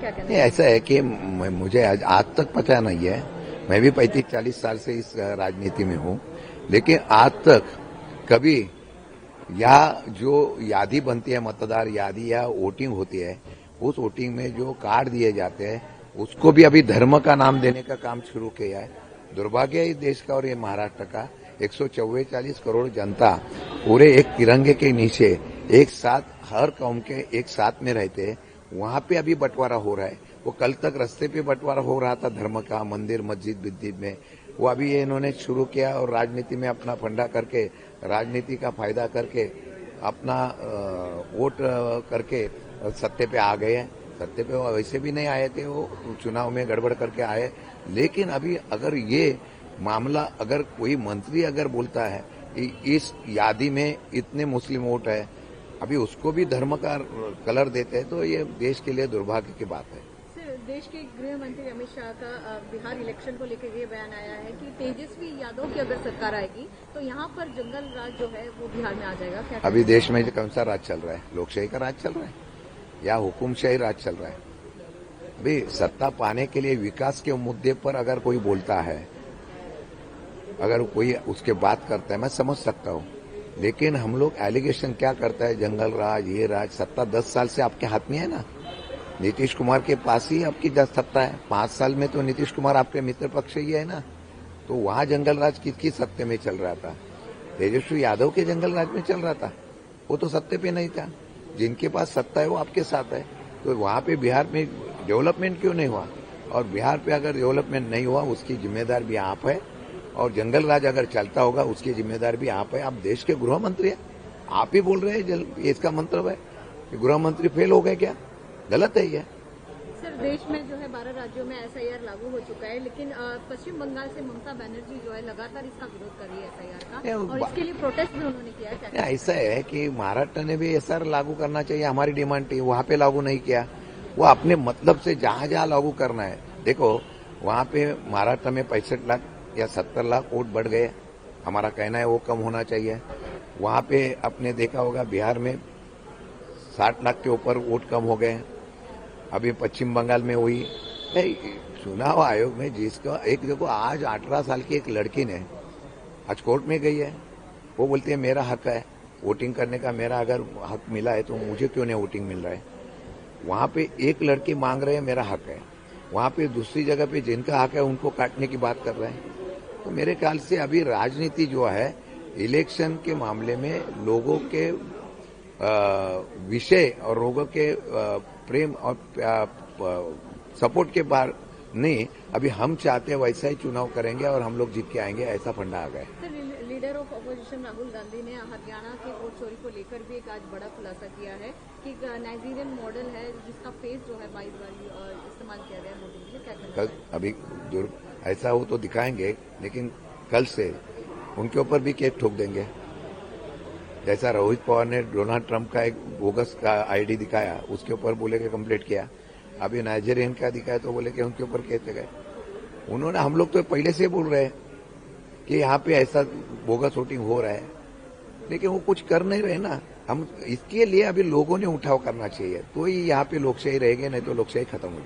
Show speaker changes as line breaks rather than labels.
क्या कहना
नहीं, ऐसा है कि मुझे आज तक पता नहीं है। मैं भी 35-40 साल से इस राजनीति में हूं, लेकिन आज तक कभी या जो यादी बनती है, मतदार यादी या वोटिंग होती है, उस वोटिंग में जो कार्ड दिए जाते हैं उसको भी अभी धर्म का नाम देने का काम शुरू किया है। दुर्भाग्य है इस देश का और ये महाराष्ट्र का। 144 करोड़ जनता पूरे एक तिरंगे के नीचे एक साथ, हर कौम के एक साथ में रहते हैं। वहां पे अभी बंटवारा हो रहा है। वो कल तक रास्ते पे बंटवारा हो रहा था धर्म का, मंदिर मस्जिद विद्युत में। वो अभी ये इन्होंने शुरू किया और राजनीति में अपना फंडा करके, राजनीति का फायदा करके, अपना वोट करके सत्ते पे आ गए हैं। सत्ते पे वैसे भी नहीं आए थे, वो चुनाव में गड़बड़ करके आए। लेकिन अभी अगर ये मामला, अगर कोई मंत्री अगर बोलता है कि इस यादी में इतने मुस्लिम वोट है, अभी उसको भी धर्म का कलर देते हैं, तो ये देश के लिए दुर्भाग्य की बात है।
सर, देश के गृह मंत्री अमित शाह का बिहार इलेक्शन को लेकर ये बयान आया है कि तेजस्वी यादव की अगर सरकार आएगी तो यहाँ पर जंगल राज जो है वो बिहार में आ जाएगा। क्या
अभी देश में कौन सा राज चल रहा है? लोकशाही का राज चल रहा है या हुकुमशाही राज चल रहा है? अभी सत्ता पाने के लिए विकास के मुद्दे पर अगर कोई बोलता है, अगर कोई उसके बात करता है, मैं समझ सकता हूं। लेकिन हम लोग एलिगेशन क्या करता है, जंगल राज, ये राज, सत्ता 10 साल से आपके हाथ में है ना। नीतीश कुमार के पास ही आपकी सत्ता है। 5 साल में तो नीतीश कुमार आपके मित्र पक्ष ही है ना। तो वहां जंगल राज किसकी सत्ते में चल रहा था? तेजस्वी यादव के जंगल राज में चल रहा था। वो तो सत्ते पे नहीं था। जिनके पास सत्ता है वो आपके साथ है। तो वहां पे बिहार में डेवलपमेंट क्यों नहीं हुआ? और बिहार पे अगर डेवलपमेंट नहीं हुआ, उसकी जिम्मेदार भी आप है। और जंगल राज अगर चलता होगा, उसकी जिम्मेदार भी आप है। आप देश के गृह मंत्री हैं, आप ही बोल रहे हैं इसका मतलब है कि गृह मंत्री फेल हो गए क्या? गलत है ये।
सर, देश में जो है 12 राज्यों में एसआईआर लागू हो चुका है, लेकिन पश्चिम बंगाल से ममता बनर्जी जो है लगातार इसका विरोध कर रही है एसआईआर का, और इसके लिए प्रोटेस्ट भी उन्होंने किया है।
ऐसा है कि महाराष्ट्र ने भी एसआईआर लागू करना चाहिए, हमारी डिमांड थी। वहां पे लागू नहीं किया। वो अपने मतलब से जहां जहां लागू करना है। देखो, वहां पे महाराष्ट्र में 65 लाख या 70 लाख वोट बढ़ गए। हमारा कहना है वो कम होना चाहिए। वहां पे आपने देखा होगा बिहार में 60 लाख के ऊपर वोट कम हो गए। अभी पश्चिम बंगाल में हुई चुनाव आयोग में, जिसका एक देखो, आज 18 साल की एक लड़की ने आज कोर्ट में गई है। वो बोलती है मेरा हक है वोटिंग करने का, मेरा अगर हक मिला है तो मुझे क्यों नहीं वोटिंग मिल रहा है? वहां पे एक लड़की मांग रहे हैं मेरा हक है, वहां पे दूसरी जगह पे जिनका हक है उनको काटने की बात कर रहे हैं। तो मेरे ख्याल से अभी राजनीति जो है, इलेक्शन के मामले में लोगों के विषय और लोगों के प्रेम और सपोर्ट के बाहर नहीं। अभी हम चाहते हैं वैसा ही चुनाव करेंगे और हम लोग जीत के आएंगे, ऐसा फंडा आ गया।
Sir, leader of opposition Rahul Gandhi ने हरियाणा के वोट चोरी को लेकर भी एक आज बड़ा खुलासा किया है कि नाइजीरियन मॉडल है जिसका फेस जो है 22 बार इस्तेमाल किया गया है वोटिंग के लिए। क्या
कल अभी ऐसा हो तो दिखाएंगे, लेकिन कल से उनके ऊपर भी केस ठोक देंगे। जैसा रोहित पवार ने डोनाल्ड ट्रंप का एक बोगस का आईडी दिखाया, उसके ऊपर बोले कि कंप्लीट किया। अभी नाइजीरियन का दिखाया तो बोले कि उनके ऊपर केस गए। उन्होंने, हम लोग तो पहले से बोल रहे हैं कि यहाँ पे ऐसा बोगस वोटिंग हो रहा है, लेकिन वो कुछ कर नहीं रहे ना। हम इसके लिए अभी लोगों ने उठाव करना चाहिए, तो ही यहाँ पे लोकशाही रहेगी, नहीं तो लोकशाही खत्म होगी।